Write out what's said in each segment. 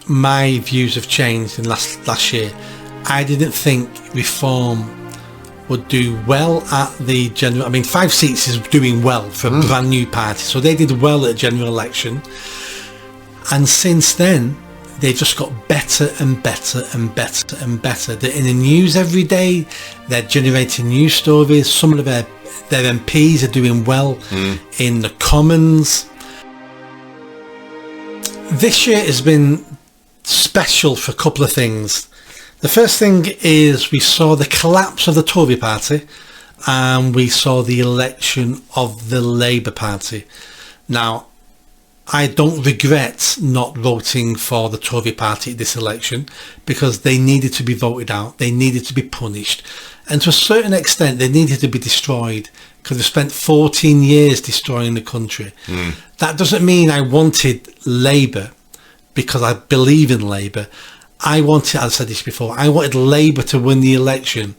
my views have changed in last year. I didn't think Reform would do well at the general. I mean, 5 seats is doing well for a brand new party, so they did well at the general election. And since then, they've just got better and better and better and better. They're in the news every day. They're generating news stories. Some of their MPs are doing well in the Commons. This year has been special for a couple of things. The first thing is we saw the collapse of the Tory party and we saw the election of the Labour Party. Now, I don't regret not voting for the Tory party at this election because they needed to be voted out. They needed to be punished. And to a certain extent, they needed to be destroyed because they spent 14 years destroying the country. That doesn't mean I wanted Labour because I believe in Labour. I wanted, I've said this before, I wanted Labour to win the election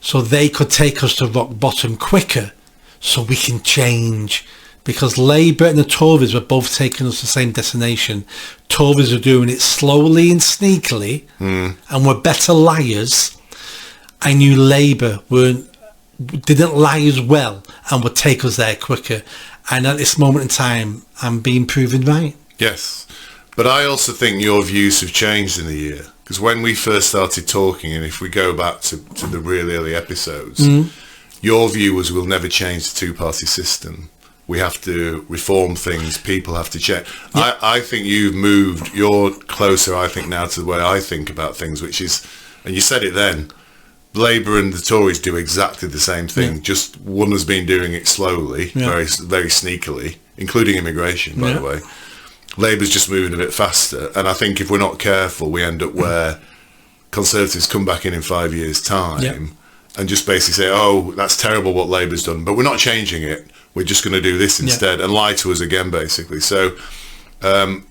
so they could take us to rock bottom quicker so we can change. Because Labour and the Tories were both taking us to the same destination. Tories were doing it slowly and sneakily and were better liars. I knew Labour didn't lie as well and would take us there quicker. And at this moment in time, I'm being proven right. Yes. But I also think your views have changed in the year. Because when we first started talking, and if we go back to the really early episodes, your view was we'll never change the two-party system. We have to reform things. People have to change. Yep. I think you've moved. You're closer, I think, now to the way I think about things, which is, and you said it then, Labour and the Tories do exactly the same thing. Just one has been doing it slowly, very very sneakily, including immigration, by the way. Labour's just moving a bit faster. And I think if we're not careful, we end up where Conservatives come back in 5 years' time and just basically say, oh, that's terrible what Labour's done, but we're not changing it. We're just going to do this instead and lie to us again, basically. So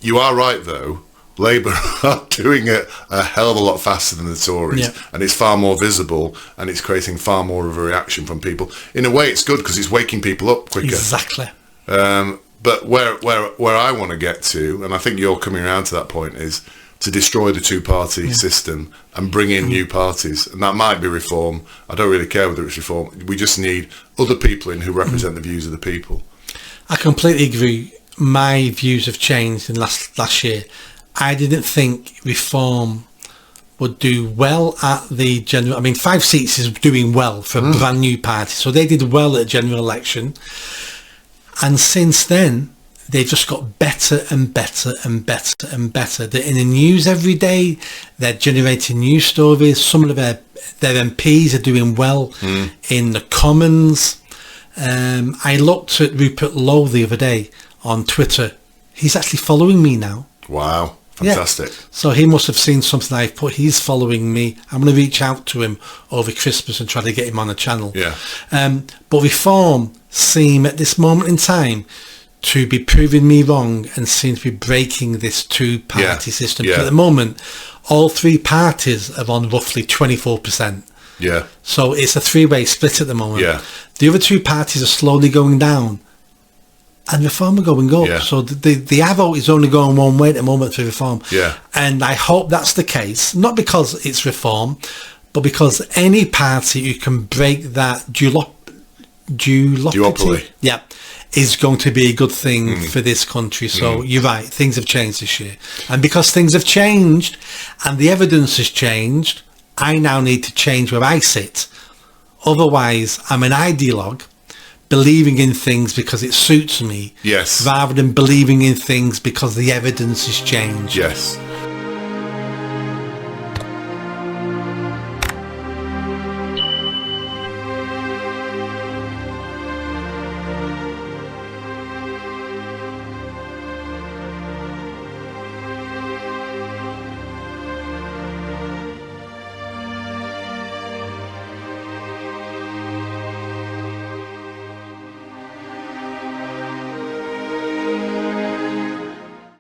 you are right, though. Labour are doing it a hell of a lot faster than the Tories, and it's far more visible, and it's creating far more of a reaction from people. In a way, it's good because it's waking people up quicker. Exactly. But where I want to get to, and I think you're coming around to that point, is to destroy the two-party system and bring in new parties. And that might be reform. I don't really care whether it's reform. We just need other people in who represent the views of the people. I completely agree. My views have changed in last year. I didn't think Reform would do well at the general. I mean, 5 seats is doing well for a brand new party. So they did well at the general election. And since then, they've just got better and better and better and better. They're in the news every day. They're generating news stories. Some of their MPs are doing well in the Commons. I looked at Rupert Lowe the other day on Twitter. He's actually following me now. Wow. Fantastic. Yeah. So he must have seen something I've put. He's following me. I'm going to reach out to him over Christmas and try to get him on the channel. Yeah. But Reform seem at this moment in time to be proving me wrong and seem to be breaking this two-party system. At the moment, all 3 parties are on roughly 24%. Yeah. So it's a 3-way split at the moment. Yeah. The other 2 parties are slowly going down. And Reform are going up. Yeah. So the arrow is only going one way at the moment for Reform. Yeah. And I hope that's the case, not because it's Reform, but because any party who can break that duopoly, is going to be a good thing for this country. So you're right, things have changed this year. And because things have changed and the evidence has changed, I now need to change where I sit. Otherwise, I'm an ideologue, believing in things because it suits me, rather than believing in things because the evidence has changed. Yes.